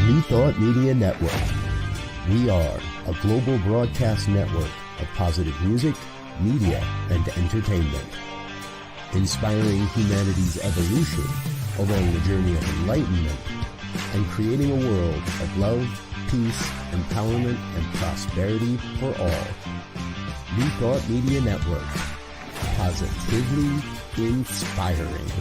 New Thought Media Network. We are a global broadcast network of positive music, media, and entertainment, inspiring humanity's evolution along the journey of enlightenment and creating a world of love, peace, empowerment, and prosperity for all. New Thought Media Network. Positively inspiring.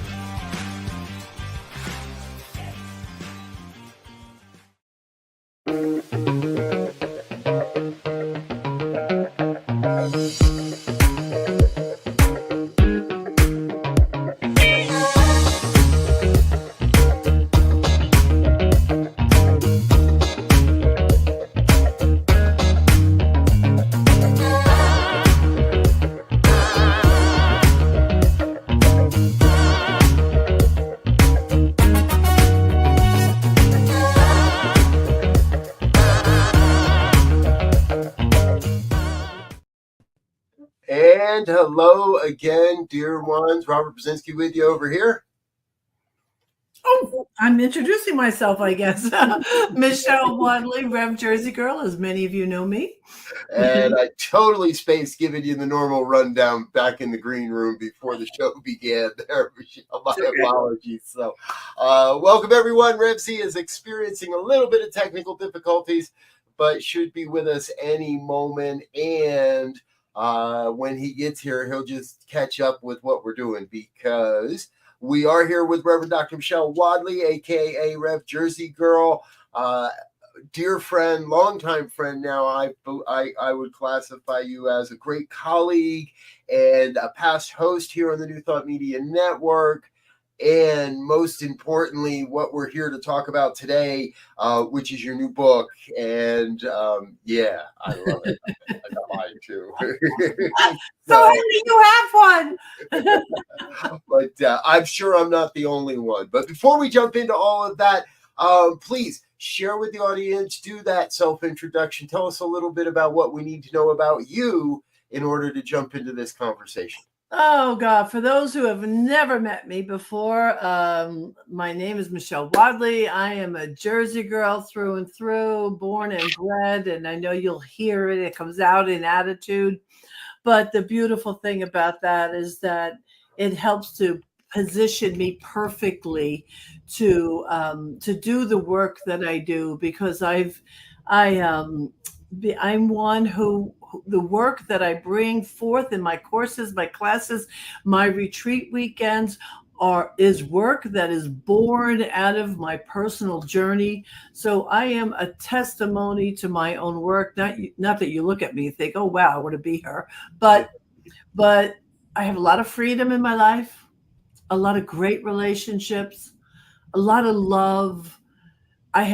And hello again, dear ones. Robert Brzezinski with you over here. Oh, I'm introducing myself, I guess. Michele Wadleigh, Rev Jersey Girl, as many of you know me. And I totally spaced giving you the normal rundown back in the green room before the show began there, Michele. My apologies. So, welcome everyone. Revzy is experiencing a little bit of technical difficulties, but should be with us any moment. And when he gets here, he'll just catch up with what we're doing, because we are here with Reverend Dr. Michele Wadleigh, aka Rev Jersey Girl, dear friend, longtime friend. Now I would classify you as a great colleague and a past host here on the New Thought Media Network. And most importantly, what we're here to talk about today, which is your new book. And yeah, I love it. I got mine too. So Andy, you have one. But I'm sure I'm not the only one. But before we jump into all of that, please share with the audience, do that self-introduction. Tell us a little bit about what we need to know about you in order to jump into this conversation. Oh, God. For those who have never met me before, my name is Michele Wadleigh. I am a Jersey girl through and through, born and bred, and I know you'll hear it. It comes out in attitude. But the beautiful thing about that is that it helps to position me perfectly to do the work that I do, because I'm one who the work that I bring forth in my courses, my classes, my retreat weekends is work that is born out of my personal journey. So I am a testimony to my own work. Not that you look at me and think, oh wow, I want to be her, but I have a lot of freedom in my life, a lot of great relationships, a lot of love. I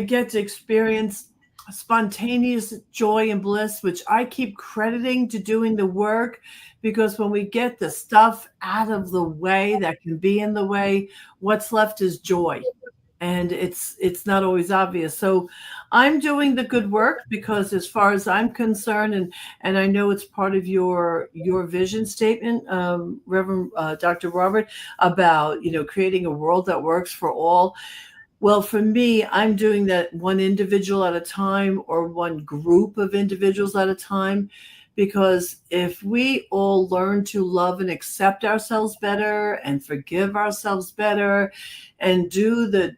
get to experience spontaneous joy and bliss, which I keep crediting to doing the work, because when we get the stuff out of the way that can be in the way, what's left is joy. And it's not always obvious. So I'm doing the good work because, as far as I'm concerned, and I know it's part of your vision statement, Reverend Dr. Robert, about creating a world that works for all. Well, for me, I'm doing that one individual at a time, or one group of individuals at a time, because if we all learn to love and accept ourselves better and forgive ourselves better and do the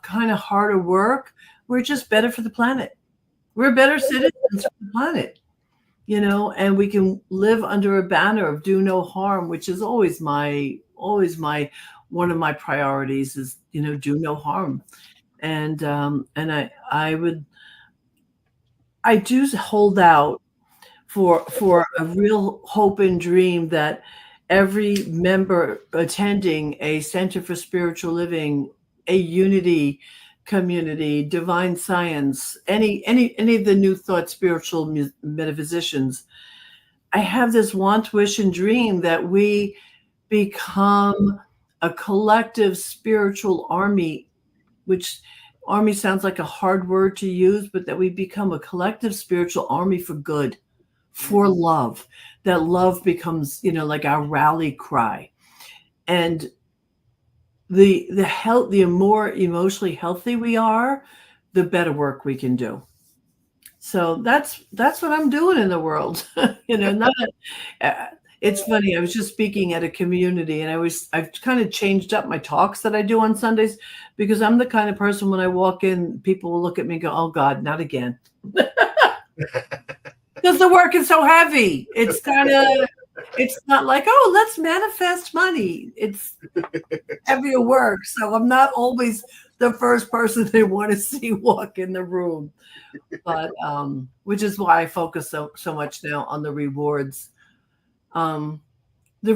kind of harder work, we're just better for the planet. We're better citizens for the planet, and we can live under a banner of do no harm, which is always my one of my priorities is, do no harm. And I do hold out for a real hope and dream that every member attending a Center for Spiritual Living, a Unity community, divine science, any of the New Thought spiritual metaphysicians, I have this want, wish, and dream that we become a collective spiritual army, which army sounds like a hard word to use, but that we become a collective spiritual army for good, for love, that love becomes, like our rally cry. And the more emotionally healthy we are, the better work we can do. So that's what I'm doing in the world. Not it's funny. I was just speaking at a community, and I've kind of changed up my talks that I do on Sundays, because I'm the kind of person, when I walk in, people will look at me and go, "Oh God, not again." Because the work is so heavy. It's not like, "Oh, let's manifest money." It's heavier work. So I'm not always the first person they want to see walk in the room. But which is why I focus so much now on the rewards. Um, the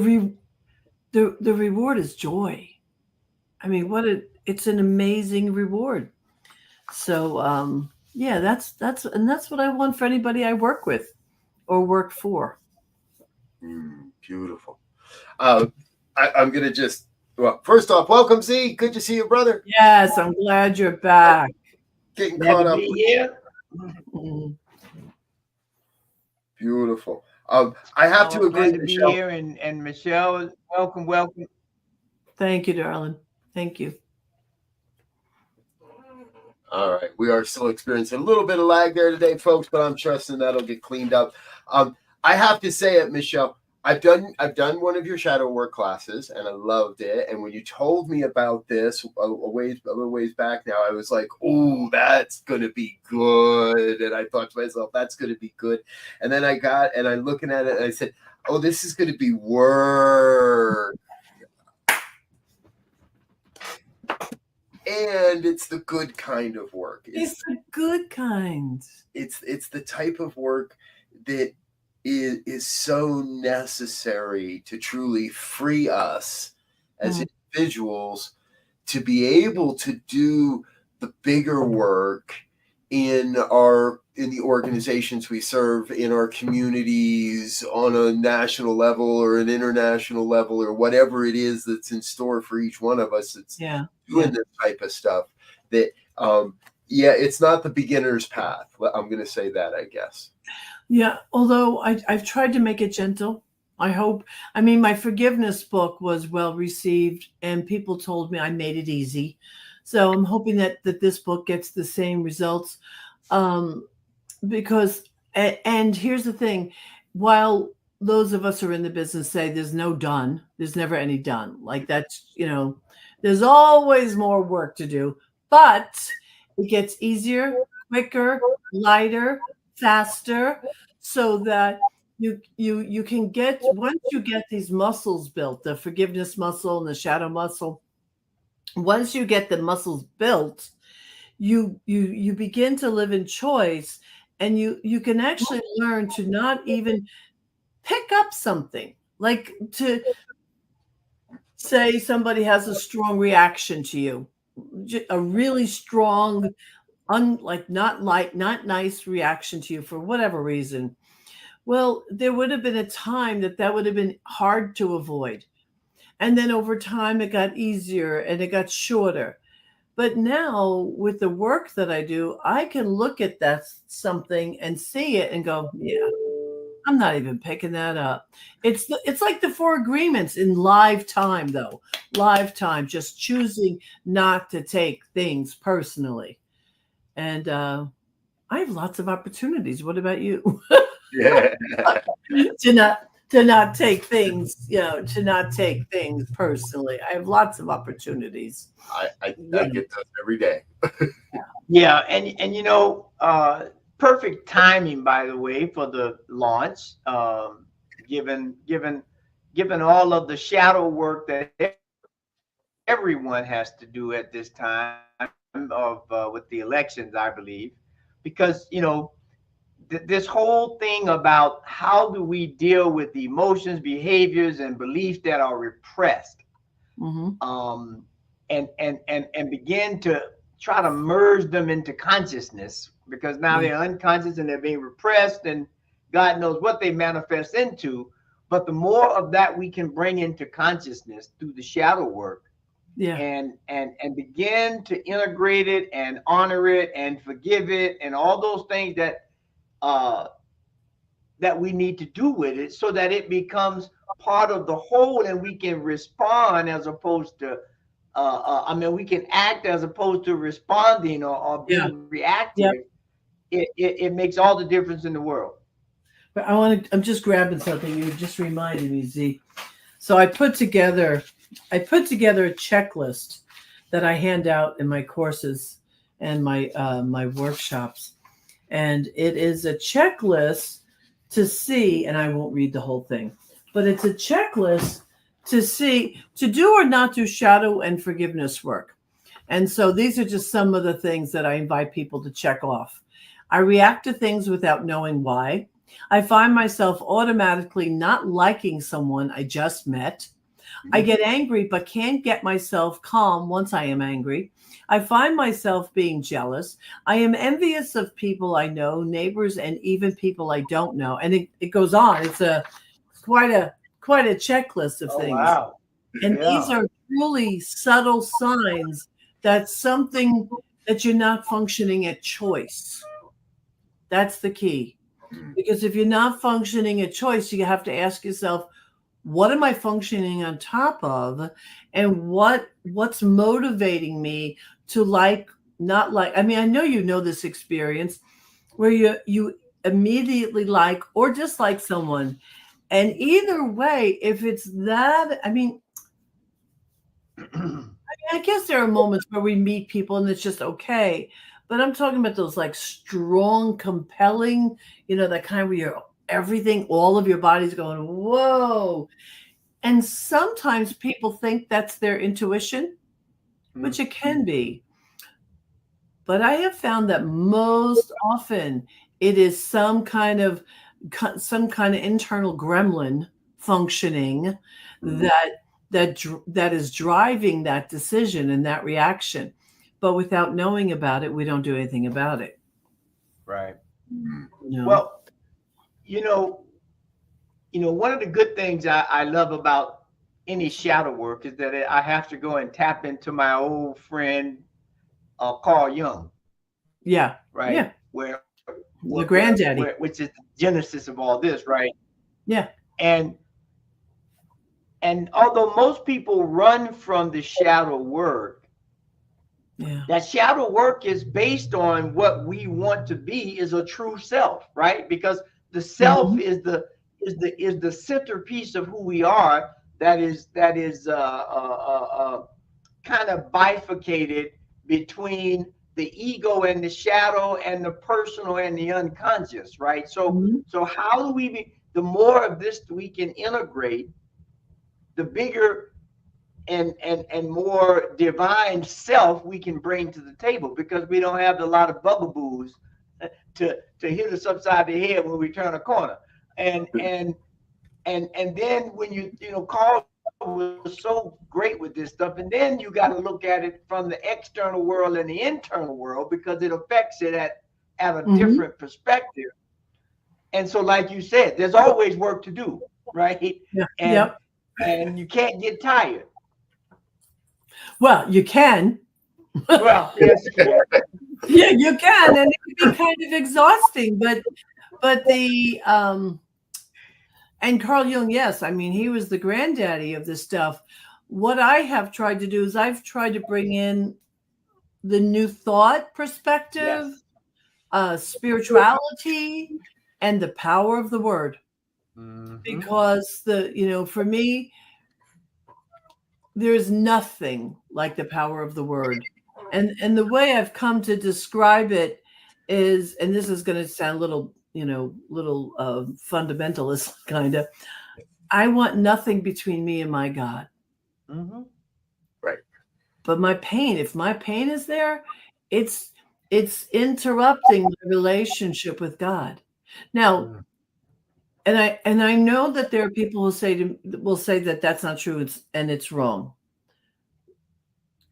reward is joy. I mean, it's an amazing reward. So yeah, that's what I want for anybody I work with or work for. Beautiful. I'm gonna just first off, welcome, Z. Good to see you, brother. Yes, I'm glad you're back. Getting caught up here. Beautiful. I have to agree, glad to be here, and Michelle, welcome. Thank you, darling. Thank you. All right, we are still experiencing a little bit of lag there today, folks, but I'm trusting that'll get cleaned up. I have to say it, Michelle. I've done one of your shadow work classes, and I loved it. And when you told me about this a little ways back now, I was like, "Oh, that's gonna be good." And I thought to myself, "That's gonna be good." And then I'm looking at it, and I said, "Oh, this is gonna be work." And it's the good kind of work. It's the good kind. It's the type of work that is so necessary to truly free us as individuals to be able to do the bigger work in the organizations we serve, in our communities, on a national level or an international level, or whatever it is that's in store for each one of us. It's doing this type of stuff that it's not the beginner's path. I'm going to say that, I guess. Yeah, although I've tried to make it gentle. I hope. I mean, my forgiveness book was well received, and people told me I made it easy. So I'm hoping that this book gets the same results. Because, and here's the thing, while those of us who are in the business say there's no done, there's never any done. Like that's, there's always more work to do, but it gets easier, quicker, lighter, faster, so that you can get, once you get these muscles built, the forgiveness muscle and the shadow muscle, once you get the muscles built, you begin to live in choice, and you can actually learn to not even pick up something, like to say somebody has a strong reaction to you, a really strong, not nice reaction to you for whatever reason. Well, there would have been a time that would have been hard to avoid. And then over time, it got easier and it got shorter. But now with the work that I do, I can look at that something and see it and go, yeah, I'm not even picking that up. It's like the 4 agreements in live time, though. Live time, just choosing not to take things personally. And I have lots of opportunities. What about you? Yeah. to not take things, to not take things personally. I have lots of opportunities. I get those every day. Yeah, and perfect timing, by the way, for the launch. Given all of the shadow work that everyone has to do at this time of with the elections, I believe, because this whole thing about how do we deal with the emotions, behaviors, and beliefs that are repressed, and begin to try to merge them into consciousness, because now they're unconscious and they're being repressed, and God knows what they manifest into. But the more of that we can bring into consciousness through the shadow work, and begin to integrate it and honor it and forgive it and all those things that we need to do with it, so that it becomes part of the whole and we can respond, as opposed to I mean, we can act as opposed to responding or being reactive. Yep. It makes all the difference in the world. But I'm just grabbing something. You just reminded me, Z. So I put together a checklist that I hand out in my courses and my my workshops. And it is a checklist to see, and I won't read the whole thing, but it's a checklist to see, to do or not do shadow and forgiveness work. And so these are just some of the things that I invite people to check off. I react to things without knowing why. I find myself automatically not liking someone I just met. I get angry, but can't get myself calm once I am angry. I find myself being jealous. I am envious of people I know, neighbors, and even people I don't know. And it goes on. It's quite a checklist of things. Wow. And these are truly subtle signs that something that you're not functioning at choice. That's the key. Because if you're not functioning at choice, you have to ask yourself, what am I functioning on top of? And what's motivating me to like, not like? I mean, I know you know this experience where you immediately like or dislike someone. And either way, if it's that, I guess there are moments where we meet people and it's just okay. But I'm talking about those like strong, compelling, that kind where you're everything, all of your body's going, whoa. And sometimes people think that's their intuition, which it can be. But I have found that most often it is some kind of internal gremlin functioning that is driving that decision and that reaction. But without knowing about it, we don't do anything about it. Right. No. Well, one of the good things I love about any shadow work is that I have to go and tap into my old friend, Carl Jung. Yeah. Right. Yeah. Where the granddaddy, which is the genesis of all this, right? Yeah. And although most people run from the shadow work, that shadow work is based on what we want to be is a true self, right? Because the self is the centerpiece of who we are. That is kind of bifurcated between the ego and the shadow and the personal and the unconscious, right? So so how do the more of this we can integrate, the bigger and more divine self we can bring to the table, because we don't have a lot of bugaboos to hit us upside the head when we turn a corner. And then when Carl was so great with this stuff, and then you got to look at it from the external world and the internal world, because it affects it at a different perspective. And so, like you said, there's always work to do, right? Yeah. And you can't get tired. Well, you can. Well, yes, you can. Yeah, you can, and it can be kind of exhausting. But the and Carl Jung, yes, I mean, he was the granddaddy of this stuff. What I have tried to do is I've tried to bring in the new thought perspective, spirituality, and the power of the word. Because for me, there's nothing like the power of the word. And the way I've come to describe it is, and this is going to sound a little fundamentalist kind of, I want nothing between me and my God. Right. But if my pain is there, it's interrupting the relationship with God. Now, and I know that there are people who will say that that's not true, and it's wrong.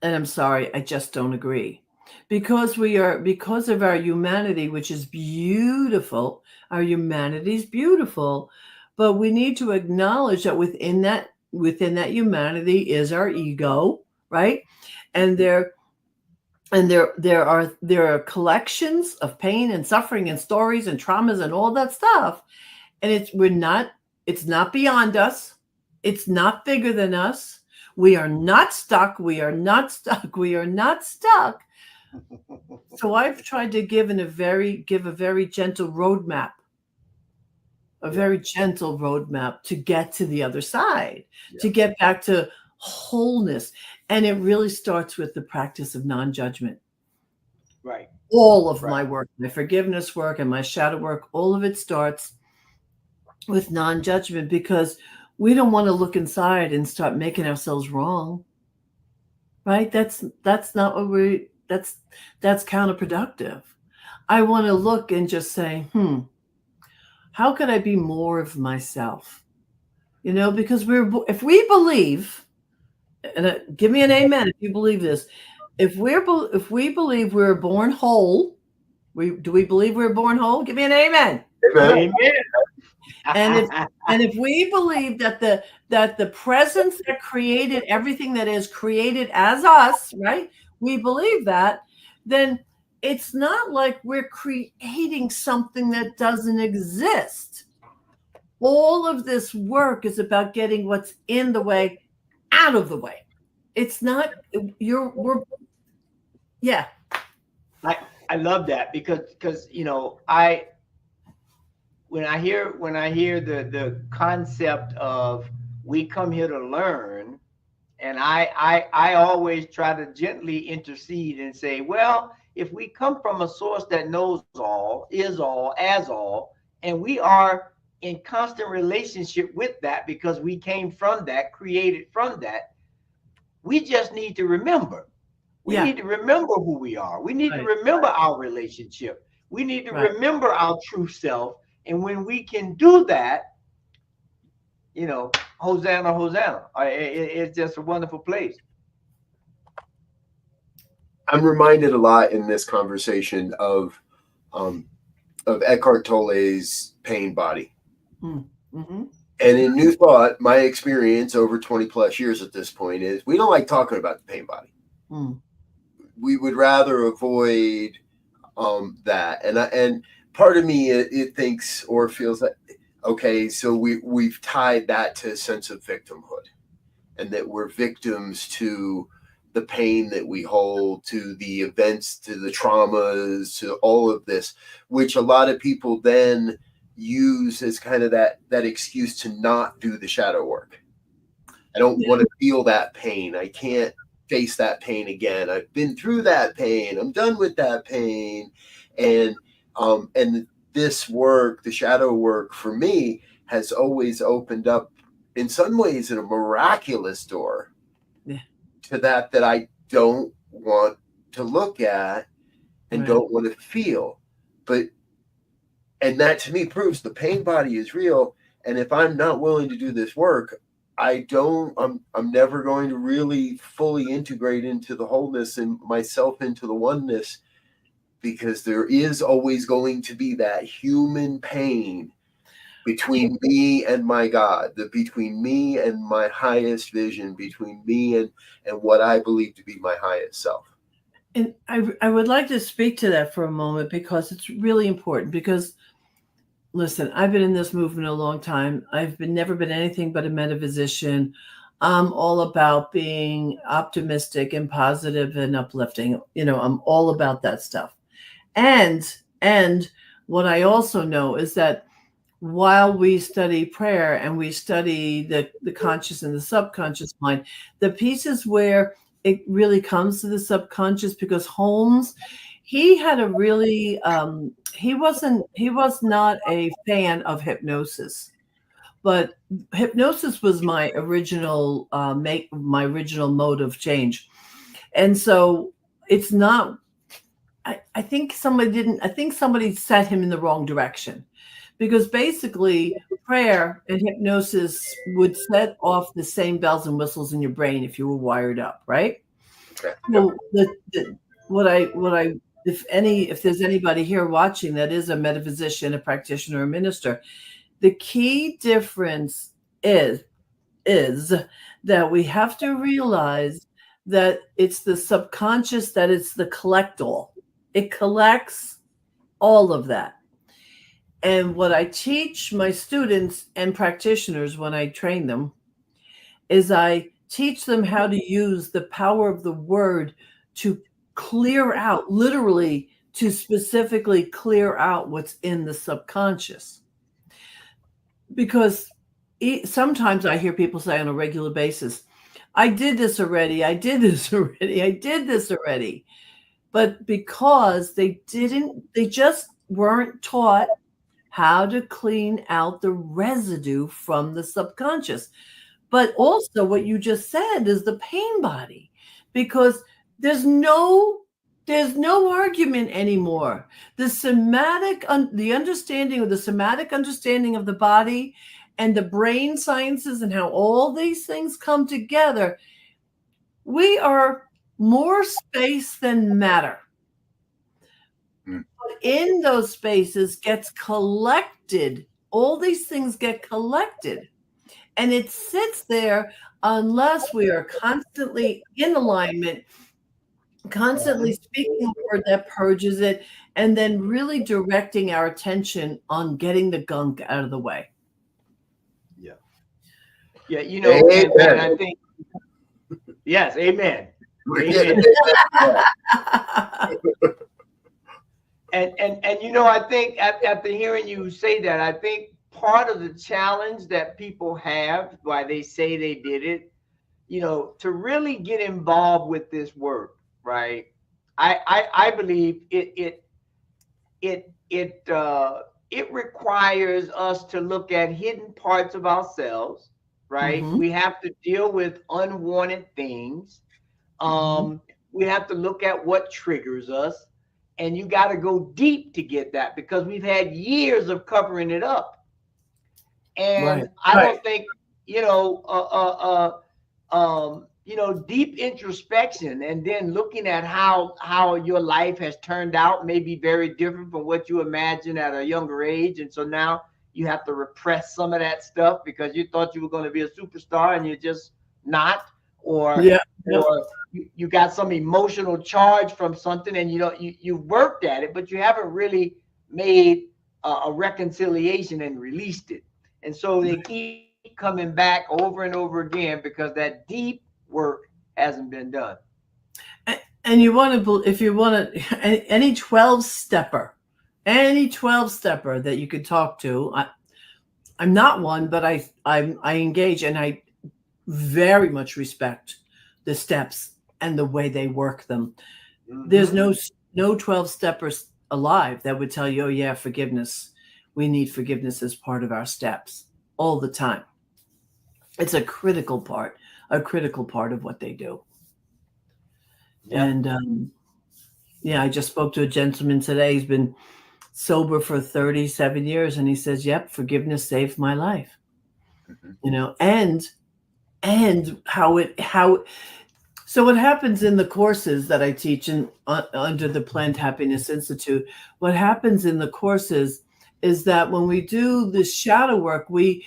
And I'm sorry, I just don't agree. Because of our humanity, which is beautiful, our humanity is beautiful, but we need to acknowledge that within that humanity is our ego, right? And there are collections of pain and suffering and stories and traumas and all that stuff. And it's not beyond us. It's not bigger than us. We are not stuck. We are not stuck. We are not stuck. So I've tried to give a very gentle roadmap, to get to the other side, to get back to wholeness. And it really starts with the practice of non-judgment. Right. All of my work, my forgiveness work and my shadow work, all of it starts with non-judgment, because we don't want to look inside and start making ourselves wrong. Right? That's not what that's counterproductive. I want to look and just say, how could I be more of myself? Because if we believe, and give me an amen if you believe this, if we believe we're born whole, do we believe we're born whole? Give me an amen. Amen. And if we believe that the presence that created everything that is created as us, right? We believe that, then it's not like we're creating something that doesn't exist. All of this work is about getting what's in the way out of the way. It's not I love that because when I hear the concept of we come here to learn, and I always try to gently intercede and say, well, if we come from a source that knows all, is all, as all, and we are in constant relationship with that because we came from that, created from that, we just need to remember. We need to remember who we are. We need to remember our relationship. We need to remember our true self. And when we can do that, Hosanna, Hosanna. It's just a wonderful place. I'm reminded a lot in this conversation of Eckhart Tolle's Pain Body. Mm-hmm. And in New Thought, my experience over 20 plus years at this point is we don't like talking about the pain body. We would rather avoid that. And part of me, it thinks or feels like, okay, so we've tied that to a sense of victimhood, and that we're victims to the pain that we hold, to the events, to the traumas, to all of this, which a lot of people then use as kind of that excuse to not do the shadow work. I don't want to feel that pain. I can't face that pain again. I've been through that pain. I'm done with that pain. And this work, the shadow work for me, has always opened up in some ways in a miraculous door to that I don't want to look at and don't want to feel. And that to me proves the pain body is real. And if I'm not willing to do this work, I'm never going to really fully integrate into the wholeness and myself into the oneness, because there is always going to be that human pain between me and my God, between me and my highest vision, between me and what I believe to be my highest self. And I would like to speak to that for a moment, because it's really important. Because listen, I've been in this movement a long time. I've never been anything but a metaphysician. I'm all about being optimistic and positive and uplifting. I'm all about that stuff. And what I also know is that while we study prayer and we study the conscious and the subconscious mind, the pieces where it really comes to the subconscious, because Holmes, he had a really he was not a fan of hypnosis, but hypnosis was my original mode of change. And so it's not, I think somebody set him in the wrong direction, because basically prayer and hypnosis would set off the same bells and whistles in your brain if you were wired up, right? Okay. So if there's anybody here watching that is a metaphysician, a practitioner, a minister, the key difference is that we have to realize that it's the subconscious, that it's the collect-all. It collects all of that. And what I teach my students and practitioners when I train them is I teach them how to use the power of the word to clear out, literally to specifically clear out what's in the subconscious. Because sometimes I hear people say on a regular basis, I did this already, I did this already, I did this already. But because they just weren't taught how to clean out the residue from the subconscious. But also what you just said is the pain body, because there's no argument anymore. The understanding of the somatic understanding of the body and the brain sciences and how all these things come together, we are more space than matter. But in those spaces gets collected, all these things get collected, and it sits there unless we are constantly in alignment, constantly speaking a word that purges it, and then really directing our attention on getting the gunk out of the way. Yeah, you know, and I think, yes, amen. Amen. And you know, I think after hearing you say that, I think part of the challenge that people have, why they say they did it, you know, to really get involved with this work, right? I believe it requires us to look at hidden parts of ourselves, right? Mm-hmm. We have to deal with unwanted things. We have to look at what triggers us, and you got to go deep to get that, because we've had years of covering it up. And I don't think, deep introspection and then looking at how your life has turned out may be very different from what you imagined at a younger age. And so now you have to repress some of that stuff because you thought you were going to be a superstar and you're just not, or you got some emotional charge from something and you worked at it, but you haven't really made a reconciliation and released it. And so they keep coming back over and over again because that deep work hasn't been done. And you want to, if you want to, any 12-stepper that you could talk to, I'm not one, but I engage, and I very much respect the steps and the way they work them. Mm-hmm. There's no 12-steppers alive that would tell you, oh yeah, forgiveness. We need forgiveness as part of our steps all the time. It's a critical part of what they do. Yeah. And I just spoke to a gentleman today. He's been sober for 37 years, and he says, "Yep, forgiveness saved my life." Mm-hmm. And how. So what happens in the courses that I teach under the Planned Happiness Institute? What happens in the courses is that when we do this shadow work, we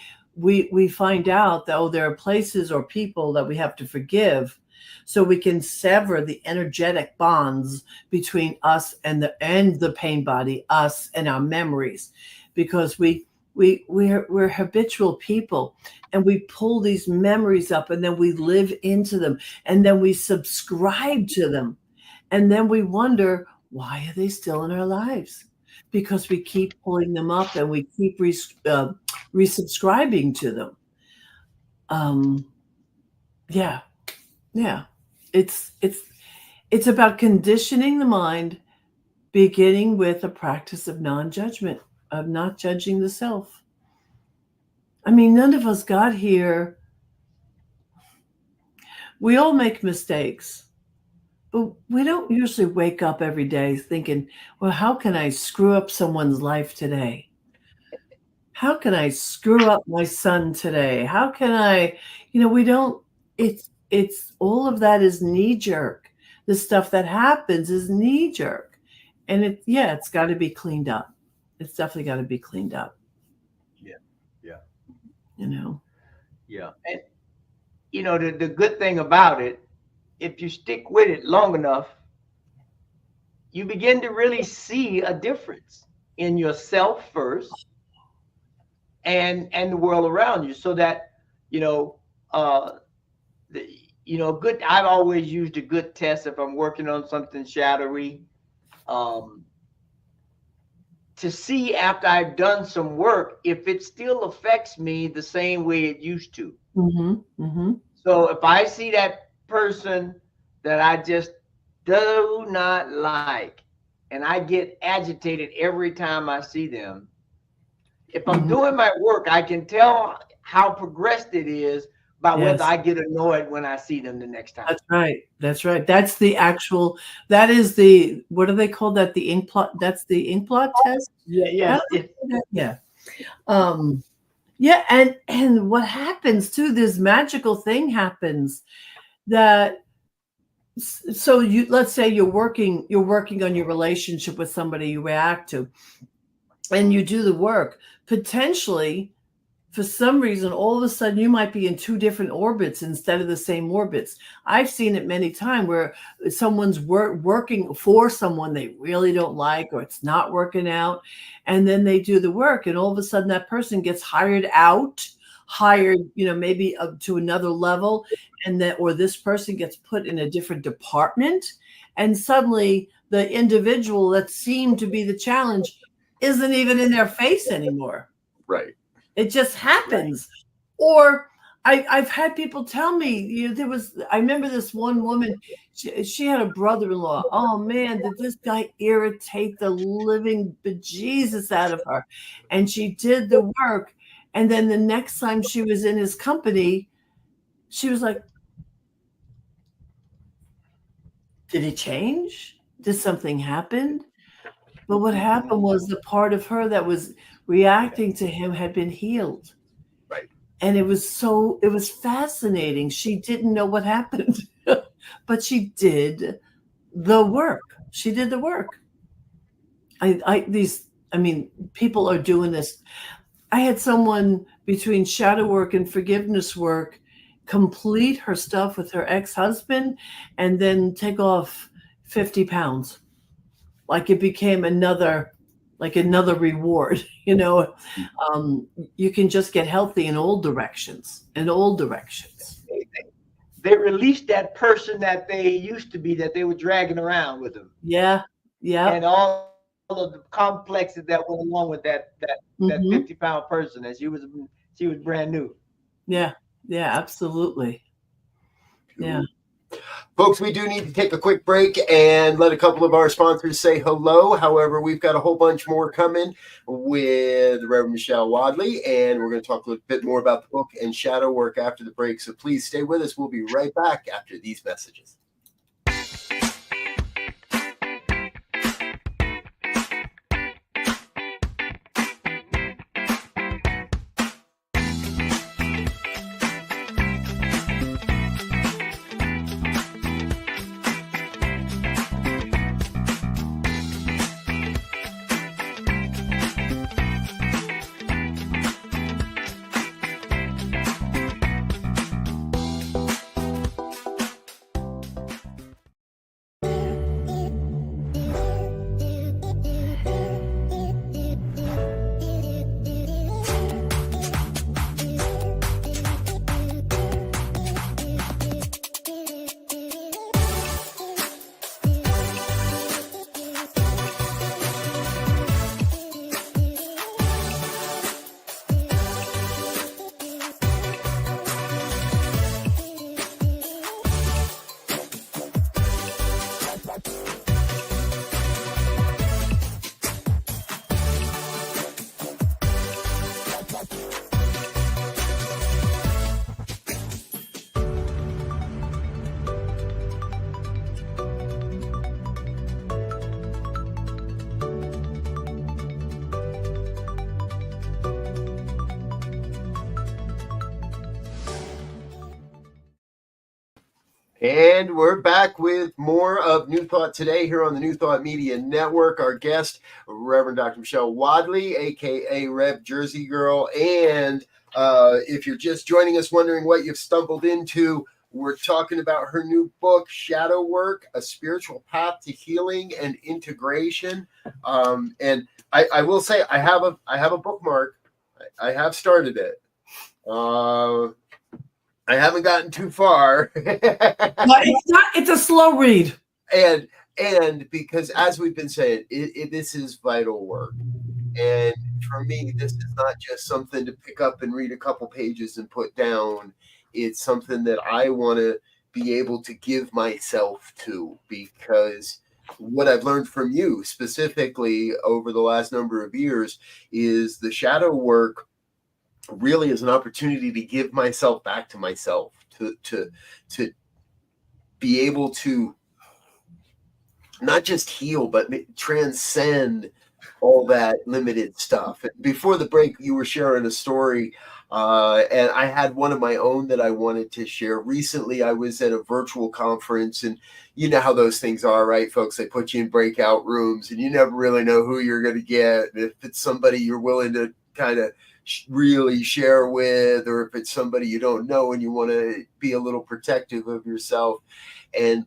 find out that there are places or people that we have to forgive, so we can sever the energetic bonds between us and the pain body, us and our memories, because we're habitual people, and we pull these memories up, and then we live into them, and then we subscribe to them, and then we wonder, why are they still in our lives? Because we keep pulling them up and we keep resubscribing to them. It's about conditioning the mind, beginning with a practice of non-judgment, of not judging the self. I mean, none of us got here. We all make mistakes. But we don't usually wake up every day thinking, well, how can I screw up someone's life today? How can I screw up my son today? How can I, we don't, it's all of that is knee jerk. The stuff that happens is knee jerk. And it's got to be cleaned up. It's definitely got to be cleaned up. Yeah. Yeah. And, the good thing about it, if you stick with it long enough, you begin to really see a difference in yourself first and the world around you, so that, good. I've always used a good test if I'm working on something shadowy, to see after I've done some work if it still affects me the same way it used to. So if I see that person that I just do not like, and I get agitated every time I see them, if I'm doing my work, I can tell how progressed it is by whether I get annoyed when I see them the next time. That's right. That's right. That's the actual, that is the, what do they call that? The ink plot. That's the ink plot test. Yeah. Yeah. And what happens too, this magical thing happens that, so let's say you're working on your relationship with somebody you react to, and you do the work. Potentially, for some reason, all of a sudden you might be in two different orbits instead of the same orbits. I've seen it many times where someone's working for someone they really don't like, or it's not working out, and then they do the work, and all of a sudden that person gets hired, maybe up to another level, and or this person gets put in a different department, and suddenly the individual that seemed to be the challenge isn't even in their face anymore. Right. It just happens. Or I've had people tell me, I remember this one woman, she had a brother-in-law. Oh man, did this guy irritate the living bejesus out of her? And she did the work. And then the next time she was in his company, she was like, did he change? Did something happen? But what happened was the part of her that was reacting to him had been healed. Right. And it was fascinating. She didn't know what happened, but she did the work. She did the work. People are doing this. I had someone between shadow work and forgiveness work complete her stuff with her ex-husband and then take off 50 pounds. Like it became another reward, you can just get healthy in all directions. They released that person that they used to be, that they were dragging around with them. Yeah. And all of the complexes that went along with that 50-pound person, and she was brand new. Yeah, absolutely. Yeah. Folks, we do need to take a quick break and let a couple of our sponsors say hello. However, we've got a whole bunch more coming with Reverend Michele Wadleigh, and we're going to talk a little bit more about the book and shadow work after the break. So please stay with us. We'll be right back after these messages. And we're back with more of New Thought Today here on the New Thought Media Network. Our guest, Reverend Dr. Michele Wadleigh, a.k.a. Reb Jersey Girl. And if you're just joining us wondering what you've stumbled into, we're talking about her new book, Shadow Work, A Spiritual Path to Healing and Integration. And I will say I have a bookmark. I have started it. I haven't gotten too far. But it's not. It's a slow read. And because, as we've been saying, this is vital work. And for me, this is not just something to pick up and read a couple pages and put down. It's something that I want to be able to give myself to, because what I've learned from you specifically over the last number of years is the shadow work really is an opportunity to give myself back to myself, to be able to not just heal, but transcend all that limited stuff. Before the break, you were sharing a story, and I had one of my own that I wanted to share. Recently, I was at a virtual conference, and you know how those things are, right, folks? They put you in breakout rooms, and you never really know who you're going to get. And if it's somebody you're willing to kind of really share with, or if it's somebody you don't know and you want to be a little protective of yourself. And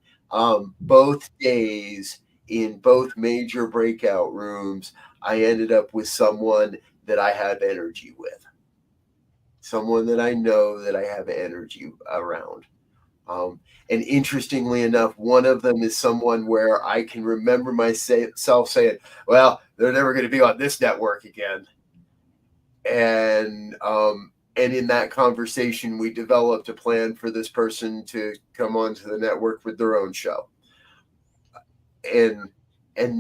both days in both major breakout rooms, I ended up with someone that I have energy with, someone that I know that I have energy around. And interestingly enough, one of them is someone where I can remember myself saying, well, they're never going to be on this network again. And in that conversation, we developed a plan for this person to come onto the network with their own show. And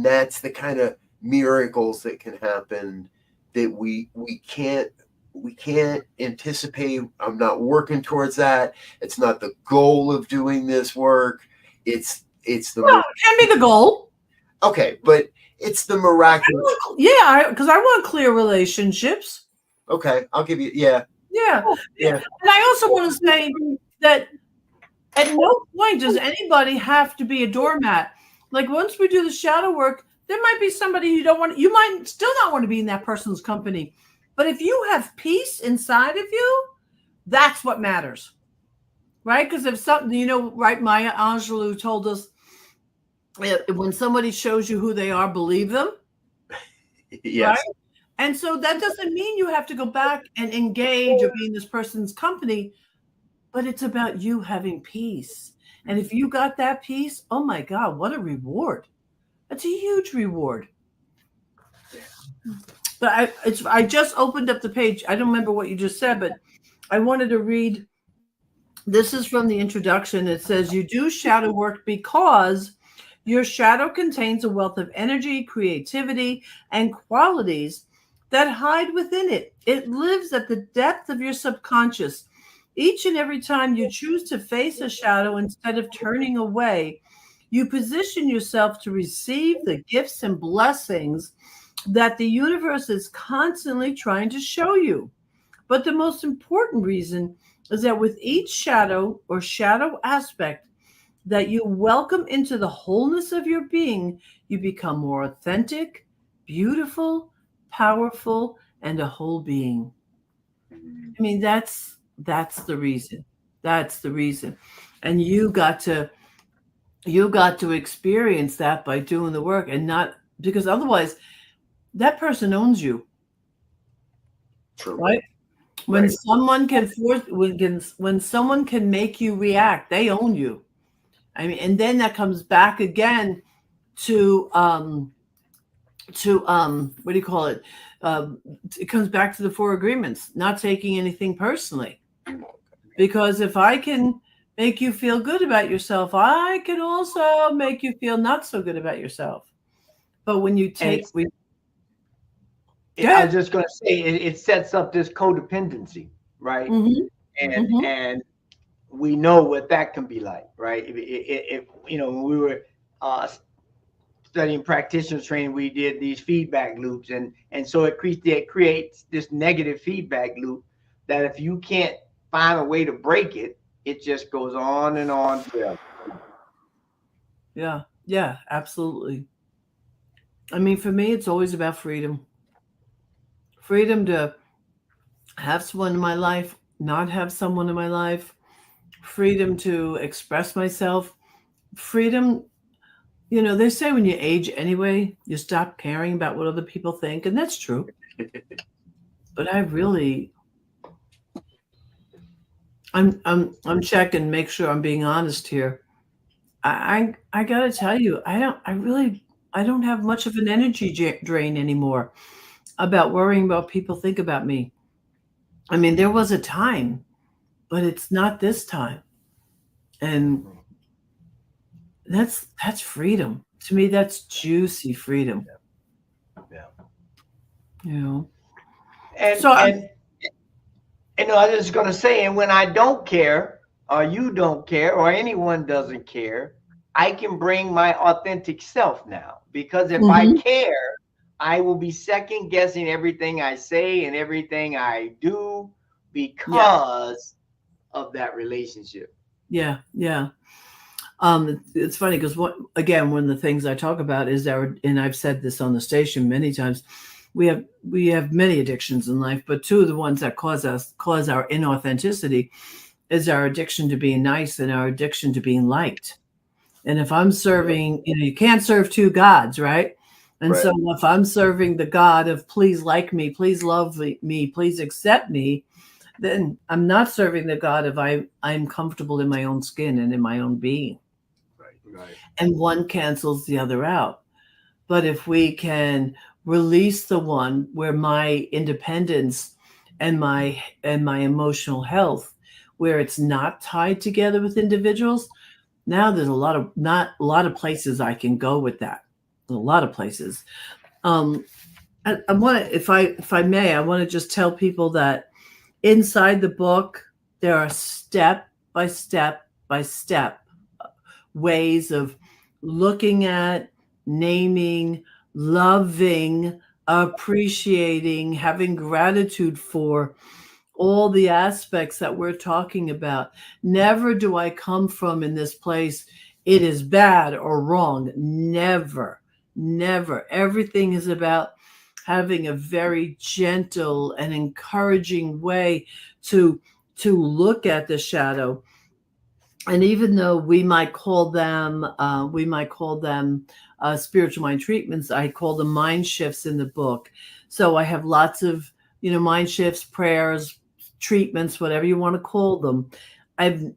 that's the kind of miracles that can happen that we can't anticipate. I'm not working towards that. It's not the goal of doing this work. It's the Well, it can be the goal. Okay, but it's the miraculous. Because I want clear relationships. Okay, I'll give you. Yeah. And I also want to say that at no point does anybody have to be a doormat. Like, once we do the shadow work, there might be somebody you might still not want to be in that person's company. But if you have peace inside of you, that's what matters. Right? Because if something, right, Maya Angelou told us, when somebody shows you who they are, believe them. Yes. Right? And so that doesn't mean you have to go back and engage or be in this person's company, but it's about you having peace. And if you got that peace, oh my God, what a reward. That's a huge reward. But I just opened up the page. I don't remember what you just said, but I wanted to read. This is from the introduction. It says, you do shadow work because your shadow contains a wealth of energy, creativity, and qualities that hide within it. It lives at the depth of your subconscious. Each and every time you choose to face a shadow instead of turning away, you position yourself to receive the gifts and blessings that the universe is constantly trying to show you. But the most important reason is that with each shadow or shadow aspect that you welcome into the wholeness of your being, you become more authentic, beautiful, powerful, and a whole being. I mean, that's the reason. That's the reason. And you got to experience that by doing the work, and not because otherwise that person owns you. True. Right? When someone can when someone can make you react, they own you. I mean, and then that comes back again to what do you call it? It comes back to the 4 agreements, not taking anything personally. Because if I can make you feel good about yourself, I can also make you feel not so good about yourself. But when you take, I was just going to say, it sets up this codependency, right? Mm-hmm. And we know what that can be like, right? If when we were studying practitioner training, we did these feedback loops, and so it creates this negative feedback loop that if you can't find a way to break it, it just goes on and on. Yeah, absolutely. I mean, for me, it's always about freedom. Freedom to have someone in my life, not have someone in my life. Freedom to express myself. Freedom, they say when you age anyway, you stop caring about what other people think, and that's true. But I'm checking, make sure I'm being honest here. I gotta tell you, I don't have much of an energy drain anymore about worrying about people think about me. I mean, there was a time, but it's not this time. And that's freedom. To me, that's juicy freedom. Yeah. You know. And So and I was going to say, and when I don't care, or you don't care, or anyone doesn't care, I can bring my authentic self now. Because if I Mhm. care, I will be second guessing everything I say and everything I do Yeah, because of that relationship. yeah. It's funny because one of the things I talk about is and I've said this on the station many times. We have many addictions in life, but two of the ones that cause our inauthenticity is our addiction to being nice and our addiction to being liked. And if I'm serving, you can't serve two gods, right? And Right. so if I'm serving the God of please like me, please love me, please accept me, then I'm not serving the God of I'm comfortable in my own skin and in my own being. Right. And one cancels the other out. But if we can release the one where my independence and my emotional health, where it's not tied together with individuals, now there's not a lot of places I can go with that. A lot of places. Um, I want to, if I may, I want to just tell people that inside the book there are step by step by step ways of looking at, naming, loving, appreciating, having gratitude for all the aspects that we're talking about. Never do I come from in this place, it is bad or wrong. Never, never. Everything is about having a very gentle and encouraging way to look at the shadow. And even though we might call them spiritual mind treatments, I call them mind shifts in the book. So I have lots of mind shifts, prayers, treatments, whatever you want to call them.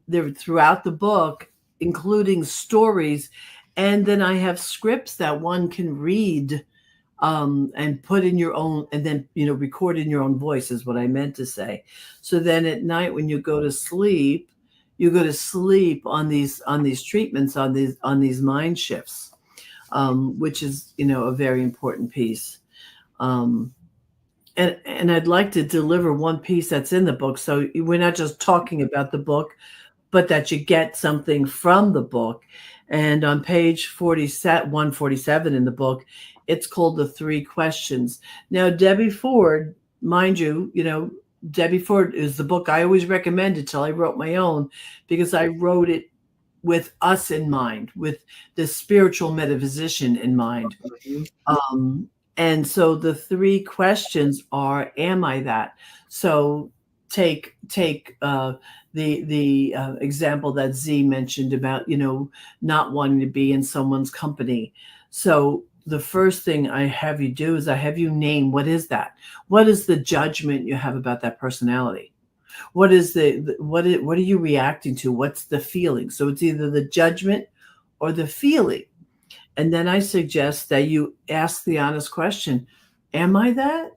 They're throughout the book, including stories, and then I have scripts that one can read and put in your own, and then record in your own voice is what I meant to say. So then at night when you go to sleep, on these treatments, on these mind shifts, which is a very important piece. Um, and I'd like to deliver one piece that's in the book, so we're not just talking about the book, but that you get something from the book. And on page 147 in the book, it's called The Three Questions. Now, Debbie Ford, mind you, Debbie Ford is the book I always recommended till I wrote my own, because I wrote it with us in mind, with the spiritual metaphysician in mind. Mhm. And so the three questions are, am I that? So take the example that Z mentioned about, not wanting to be in someone's company. So the first thing I have you do is I have you name, what is that? What is the judgment you have about that personality? What is what are you reacting to? What's the feeling? So it's either the judgment or the feeling. And then I suggest that you ask the honest question, am I that?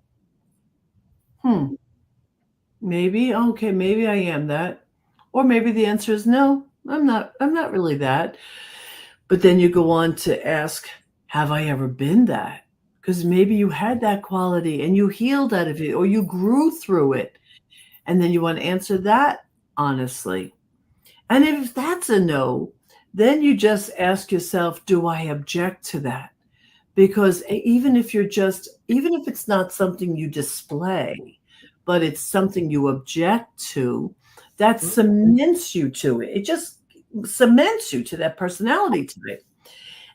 Maybe. Okay, maybe I am that. Or maybe the answer is no, I'm not really that. But then you go on to ask, have I ever been that? Because maybe you had that quality and you healed out of it, or you grew through it. And then you want to answer that honestly. And if that's a no, then you just ask yourself, do I object to that? Because even if it's not something you display, but it's something you object to, that cements you to it. It just cements you to that personality type.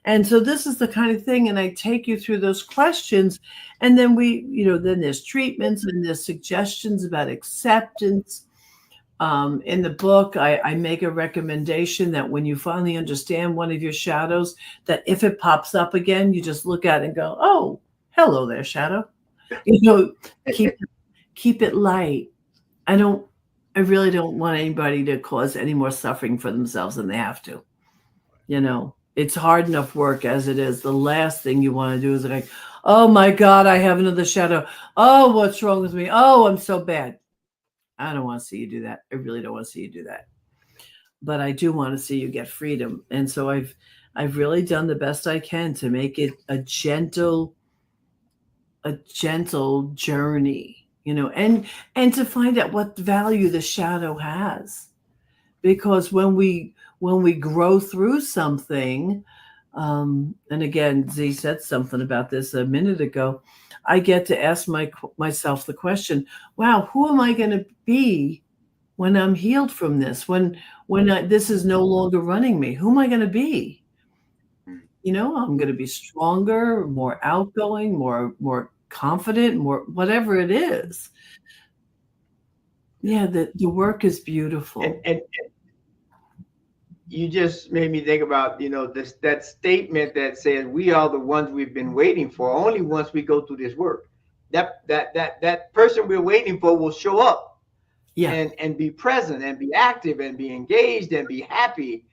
And so this is the kind of thing, and I take you through those questions, and then then there's treatments and there's suggestions about acceptance. In the book, I make a recommendation that when you finally understand one of your shadows, that if it pops up again, you just look at it and go, "Oh, hello there, shadow." You know, keep keep it light. I don't I really don't want anybody to cause any more suffering for themselves than they have to. You know, it's hard enough work as it is. The last thing you want to do is like, oh my God, I have another shadow. Oh, what's wrong with me? Oh, I'm so bad. I don't want to see you do that. I really don't want to see you do that. But I do want to see you get freedom. And so I've really done the best I can to make it a gentle journey, you know, and to find out what value the shadow has. Because when we grow through something, and again, Z said something about this a minute ago, I get to ask myself the question, wow, who am I going to be when I'm healed from this? When this is no longer running me, who am I going to be? You know, I'm going to be stronger, more outgoing, more confident, more whatever it is. Yeah, the work is beautiful. And you just made me think about, you know, that statement that says we are the ones we've been waiting for. Only once we go through this work, that person we're waiting for will show up, yeah, and be present and be active and be engaged and be happy.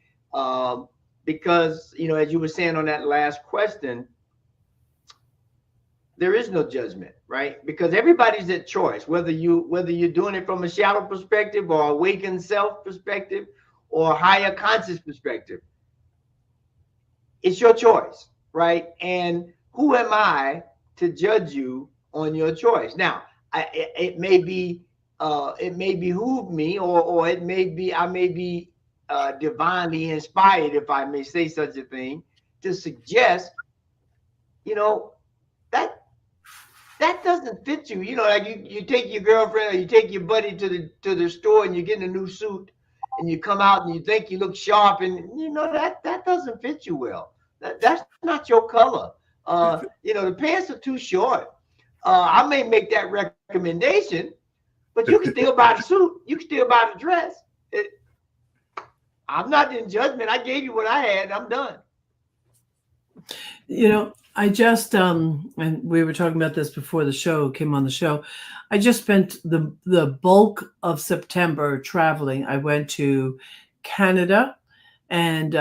Because, you know, as you were saying on that last question, there is no judgment, right? Because everybody's at choice, whether you're doing it from a shadow perspective or awakened self perspective or higher conscious perspective. It's your choice, right? And who am I to judge you on your choice? Now, it may behoove me, or it may be, I may be divinely inspired, if I may say such a thing, to suggest, you know, that doesn't fit you. You know, like you take your girlfriend or you take your buddy to the store and you're getting a new suit and you come out and you think you look sharp, and you know that doesn't fit you well. That's not your color. You know, the pants are too short. I may make that recommendation, but you can still buy the suit. You can still buy the dress. I'm not in judgment. I gave you what I had. I'm done. You know, I just and we were talking about this before the show came on the show. I just spent the bulk of September traveling. I went to Canada, and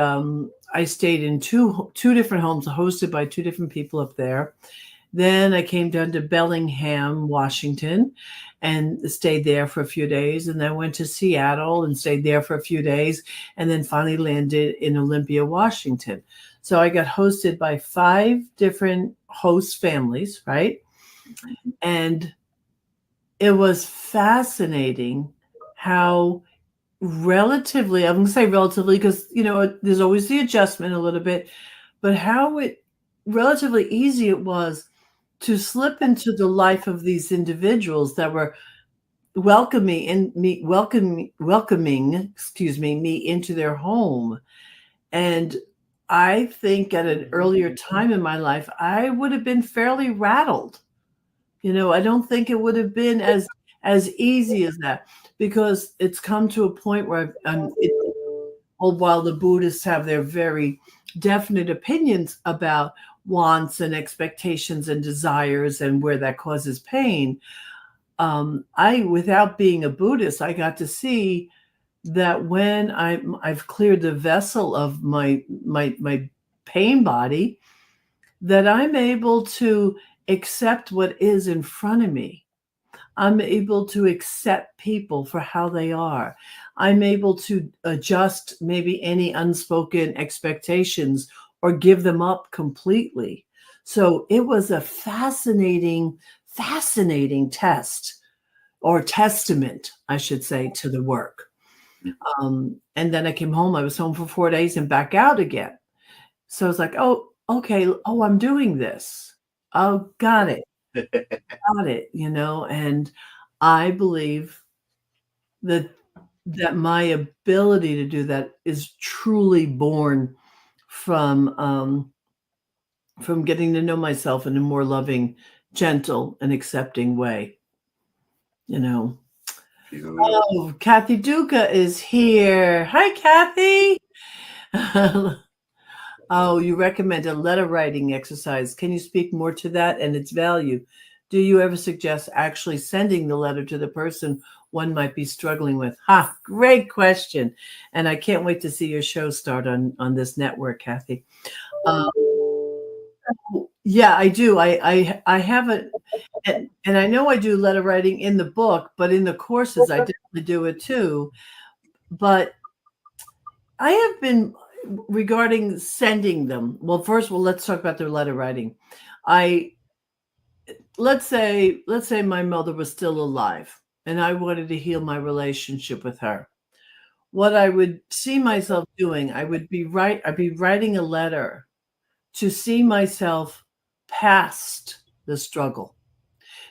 I stayed in two different homes hosted by two different people up there. Then I came down to Bellingham, Washington, and stayed there for a few days, and then went to Seattle and stayed there for a few days, and then finally landed in Olympia, Washington. So I got hosted by 5 different host families, right? And it was fascinating how relatively, I'm going to say relatively because, you know, there's always the adjustment a little bit, but how relatively easy it was to slip into the life of these individuals that were welcoming me into their home. And I think at an earlier time in my life, I would have been fairly rattled. You know, I don't think it would have been as easy as that, because it's come to a point where while the Buddhists have their very definite opinions about wants and expectations and desires and where that causes pain, without being a Buddhist, I got to see that when I've cleared the vessel of my pain body, that I'm able to accept what is in front of me. I'm able to accept people for how they are. I'm able to adjust maybe any unspoken expectations or give them up completely. So it was a fascinating test, or testament, I should say, to the work. And then I came home. I was home for 4 days and back out again. So it's like, oh, okay. Oh, I'm doing this. Oh, got it. Got it. You know, and I believe that my ability to do that is truly born from getting to know myself in a more loving, gentle, and accepting way. You know. Oh, Kathy Duca is here. Hi, Kathy. Oh, you recommend a letter writing exercise. Can you speak more to that and its value? Do you ever suggest actually sending the letter to the person one might be struggling with? Great question. And I can't wait to see your show start on this network, Kathy. Yeah, I do. I haven't, and I know I do letter writing in the book, but in the courses, I definitely do it too. But I have been regarding sending them. Well, first, let's talk about their letter writing. Let's say my mother was still alive and I wanted to heal my relationship with her. What I would see myself doing, I'd be writing a letter to see myself past the struggle.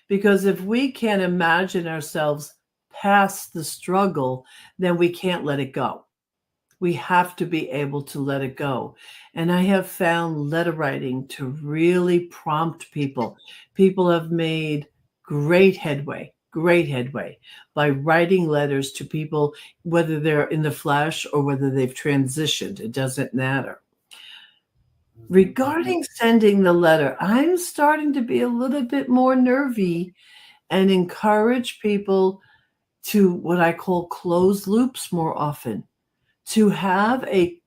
Because if we can't imagine ourselves past the struggle, then we can't let it go. We have to be able to let it go. And I have found letter writing to really prompt people. People have made great headway by writing letters to people, whether they're in the flesh or whether they've transitioned. It doesn't matter. Regarding sending the letter, I'm starting to be a little bit more nervy and encourage people to what I call closed loops more often, to have a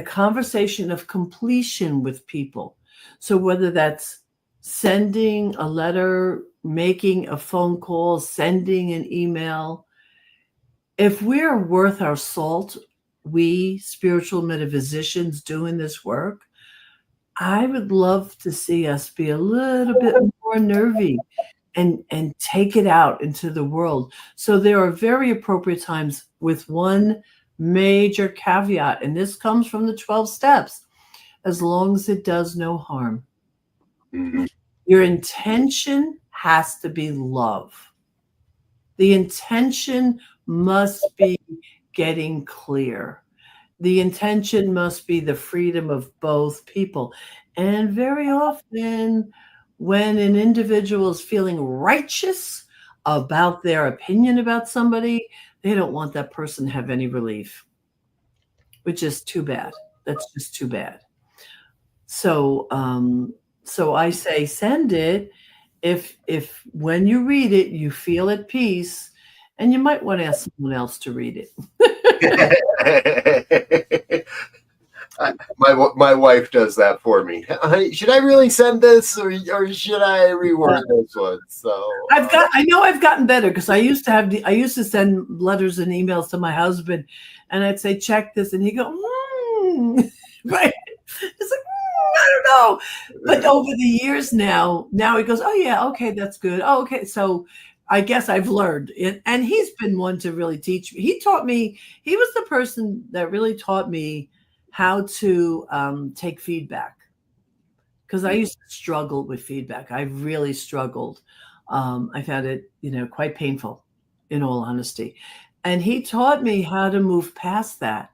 conversation of completion with people. So whether that's sending a letter, making a phone call, sending an email, if we're worth our salt, we spiritual metaphysicians doing this work, I would love to see us be a little bit more nervy and take it out into the world. So there are very appropriate times, with one major caveat, and this comes from the 12 steps, as long as it does no harm. Mm-hmm. Your intention has to be love. The intention must be getting clear. The intention must be the freedom of both people. And very often, when an individual is feeling righteous about their opinion about somebody, they don't want that person to have any relief, which is too bad. That's just too bad. So, so I say send it if when you read it, you feel at peace, and you might want to ask someone else to read it. My wife does that for me. Should I really send this, or should I reword this one? So I know I've gotten better, because I used to send letters and emails to my husband, and I'd say, check this, and he'd go, right? It's like, I don't know. But over the years now he goes, oh yeah, okay, that's good. Oh, okay. So I guess I've learned it. And he's been one to really teach me. He was the person that really taught me how to take feedback. Because I used to struggle with feedback. I really struggled. I found it, quite painful, in all honesty. And he taught me how to move past that.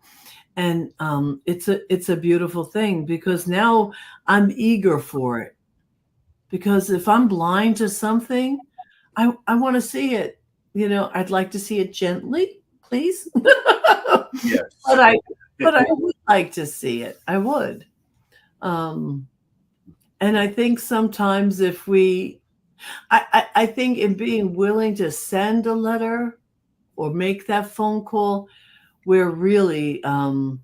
And it's a beautiful thing, because now I'm eager for it. Because if I'm blind to something, I want to see it. I'd like to see it gently, please. Yes. But I would like to see it. I would. And I think sometimes I think in being willing to send a letter or make that phone call, we're really gotchas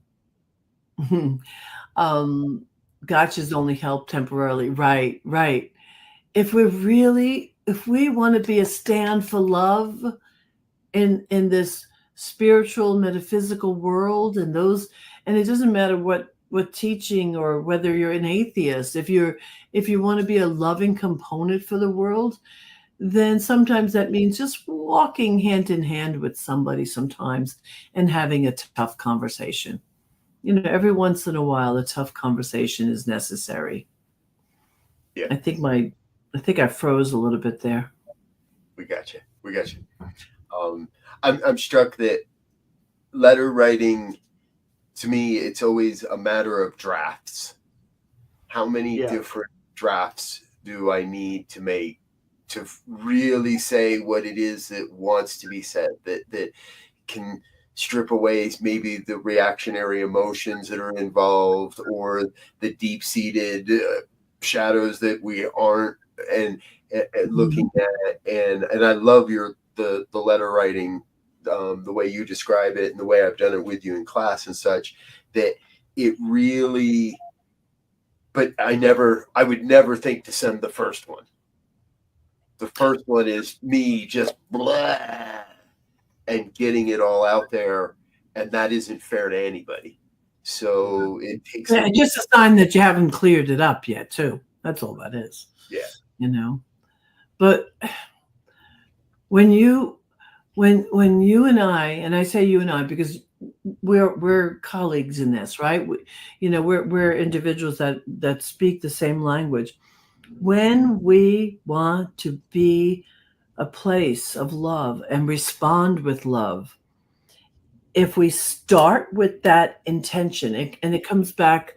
only help temporarily. Right. If we want to be a stand for love in this spiritual metaphysical world, and it doesn't matter what teaching, or whether you're an atheist, if you want to be a loving component for the world, then sometimes that means just walking hand in hand with somebody sometimes and having a tough conversation. Every once in a while, a tough conversation is necessary. Yeah. I think I froze a little bit there. We got you. I'm struck that letter writing, to me, it's always a matter of drafts. How many different drafts do I need to make to really say what it is that wants to be said, that can strip away maybe the reactionary emotions that are involved, or the deep-seated shadows that we aren't, and looking at, and I love the letter writing, the way you describe it and the way I've done it with you in class and such, that it really, but I would never think to send the first one. The first one is me just blah and getting it all out there, and that isn't fair to anybody. So it takes just a sign that you haven't cleared it up yet, too. That's all that is. Yeah. But when you and I say you and I because we're colleagues in this, right? We're individuals that speak the same language. When we want to be a place of love and respond with love, if we start with that intention, and it comes back,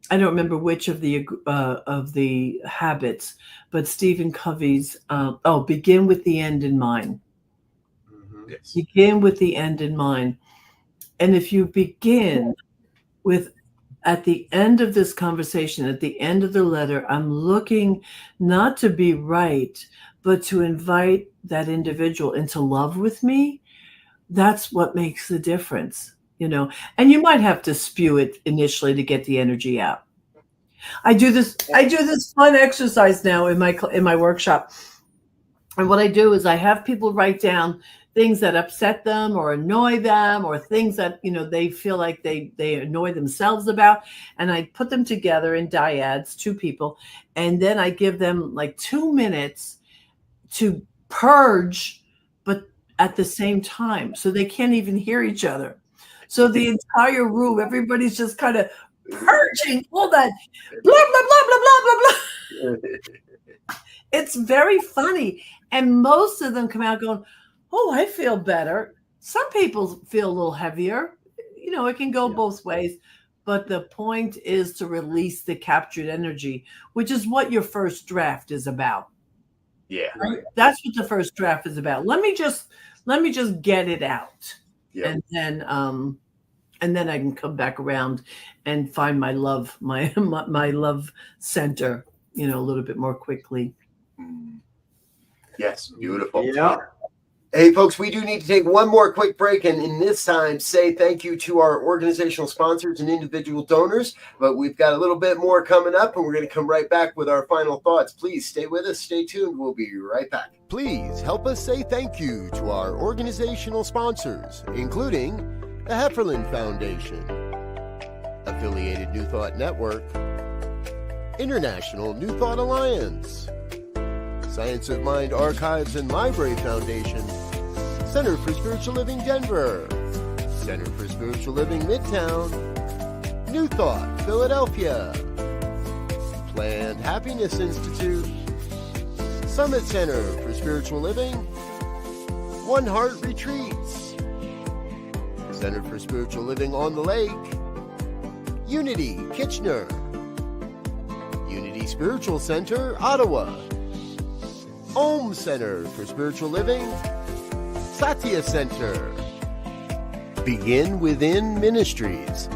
I don't remember which of the habits, but Stephen Covey's begin with the end in mind. Yes. Begin with the end in mind. And if you begin with, at the end of this conversation, at the end of the letter, I'm looking not to be right, but to invite that individual into love with me. That's what makes the difference, and you might have to spew it initially to get the energy out. I do this fun exercise now in my workshop. And what I do is I have people write down things that upset them or annoy them, or things that, they feel like they annoy themselves about. And I put them together in dyads, 2 people. And then I give them like 2 minutes to purge, but at the same time, so they can't even hear each other. So the entire room, everybody's just kind of purging all that blah, blah, blah, blah, blah, blah, blah. It's very funny. And most of them come out going, oh, I feel better. Some people feel a little heavier. It can go both ways. But the point is to release the captured energy, which is what your first draft is about. Yeah. Right? That's what the first draft is about. Let me just get it out. Yeah. And then I can come back around and find my love, my love center, a little bit more quickly. Yes, beautiful. Yeah. Hey, folks, we do need to take one more quick break, and in this time, say thank you to our organizational sponsors and individual donors. But we've got a little bit more coming up, and we're going to come right back with our final thoughts. Please stay with us. Stay tuned. We'll be right back. Please help us say thank you to our organizational sponsors, including the Hefferland Foundation, Affiliated New Thought Network, International New Thought Alliance, Science of Mind Archives and Library Foundation, Center for Spiritual Living Denver, Center for Spiritual Living Midtown, New Thought Philadelphia, Planned Happiness Institute, Summit Center for Spiritual Living, One Heart Retreats, Center for Spiritual Living on the Lake, Unity Kitchener, Unity Spiritual Center Ottawa, Om Center for Spiritual Living, Satya Center, Begin Within Ministries,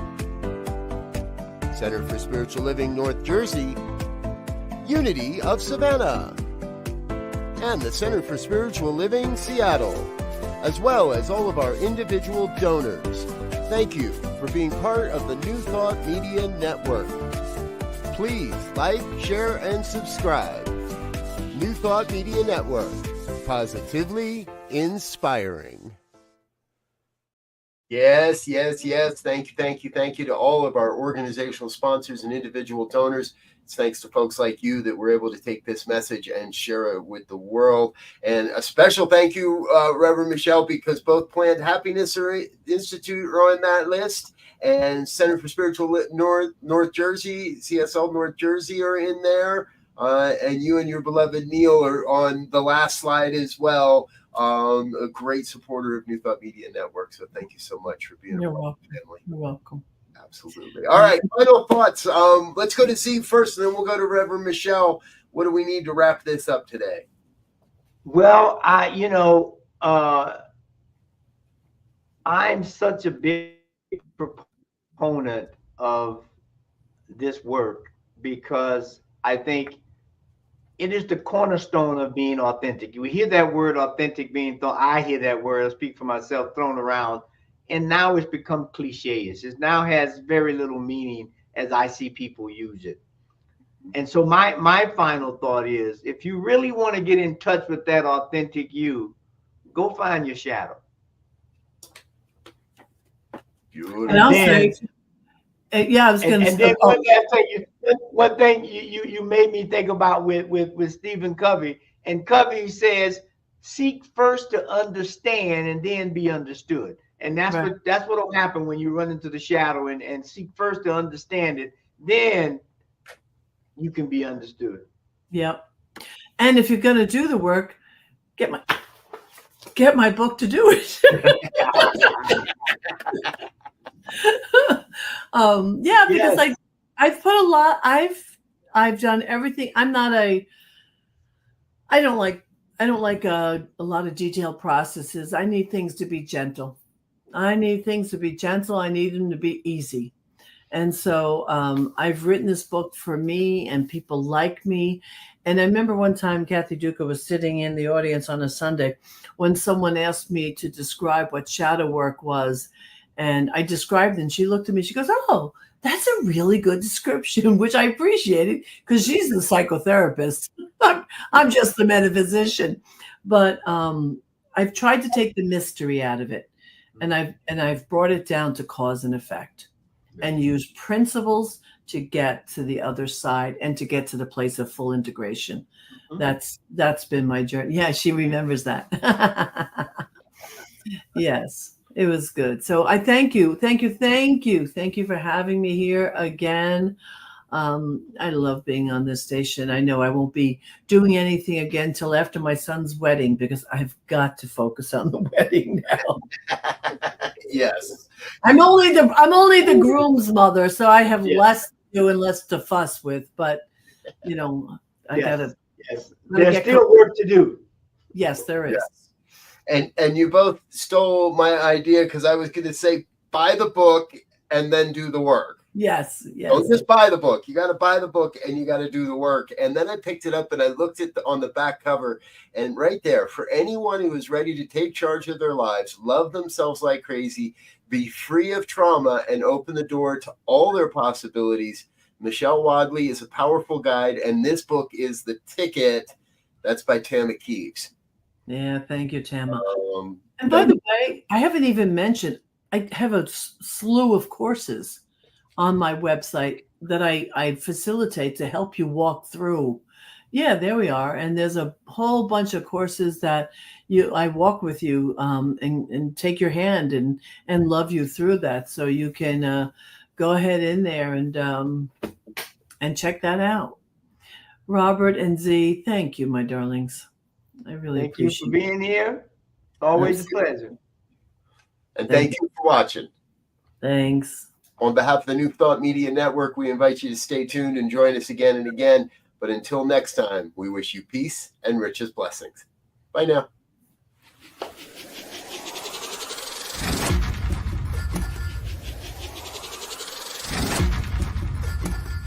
Center for Spiritual Living North Jersey, Unity of Savannah, and the Center for Spiritual Living Seattle, as well as all of our individual donors. Thank you for being part of the New Thought Media Network. Please like, share, and subscribe. New Thought Media Network, positively inspiring. Yes. Thank you to all of our organizational sponsors and individual donors. It's thanks to folks like you that we're able to take this message and share it with the world. And a special thank you, Reverend Michele, because both Planned Happiness Institute are on that list, and Center for Spiritual North Jersey, CSL North Jersey are in there. And you and your beloved Neil are on the last slide as well. A great supporter of New Thought Media Network. So thank you so much for being a part of the family. You're welcome. Absolutely. All right. Final thoughts. Let's go to Z first, and then we'll go to Reverend Michele. What do we need to wrap this up today? Well, I'm such a big proponent of this work because I think it is the cornerstone of being authentic. We hear that word authentic being thrown. I hear that word, I speak for myself, thrown around. And now it's become cliche-ish. It now has very little meaning as I see people use it. And so my final thought is, if you really want to get in touch with that authentic you, go find your shadow. And I'll say, yeah, I was going to say. One thing you made me think about with Stephen Covey, and Covey says, seek first to understand and then be understood. And that's what will happen when you run into the shadow and seek first to understand it, then you can be understood. Yep. And if you're going to do the work, get my book to do it. Yeah, because yes. I've put a lot. I've done everything. I don't like a lot of detailed processes. I need things to be gentle. I need them to be easy. And so I've written this book for me and people like me. And I remember one time Kathy Duca was sitting in the audience on a Sunday when someone asked me to describe what shadow work was. And I described it, and she looked at me, she goes, "Oh, that's a really good description," which I appreciated because she's the psychotherapist. I'm just the metaphysician. But I've tried to take the mystery out of it. And I've brought it down to cause and effect and use principles to get to the other side and to get to the place of full integration. Mm-hmm. That's been my journey. Yeah, she remembers that. Yes, it was good. So I thank you for having me here again. I love being on this station. I know I won't be doing anything again till after my son's wedding because I've got to focus on the wedding now. Yes. I'm only the groom's mother, so I have less to do and less to fuss with, but I gotta. Yes. There's still work to do. Yes, there is. Yes. And you both stole my idea because I was going to say buy the book and then do the work. Yes. Don't just buy the book. You got to buy the book and you got to do the work. And then I picked it up and I looked at on the back cover, and right there, for anyone who is ready to take charge of their lives, love themselves like crazy, be free of trauma, and open the door to all their possibilities, Michele Wadleigh is a powerful guide, and this book is the ticket. That's by Tama Keeves. Yeah, thank you, Tama. And by the way, I haven't even mentioned, I have a slew of courses on my website that I facilitate to help you walk through. Yeah, there we are. And there's a whole bunch of courses that I walk with you and take your hand and love you through that. So you can go ahead in there and check that out. Robert and Z, thank you, my darlings. I really appreciate you for being here. Always a pleasure. And thank you for watching. Thanks. On behalf of the New Thought Media Network, we invite you to stay tuned and join us again and again. But until next time, we wish you peace and richest blessings. Bye now.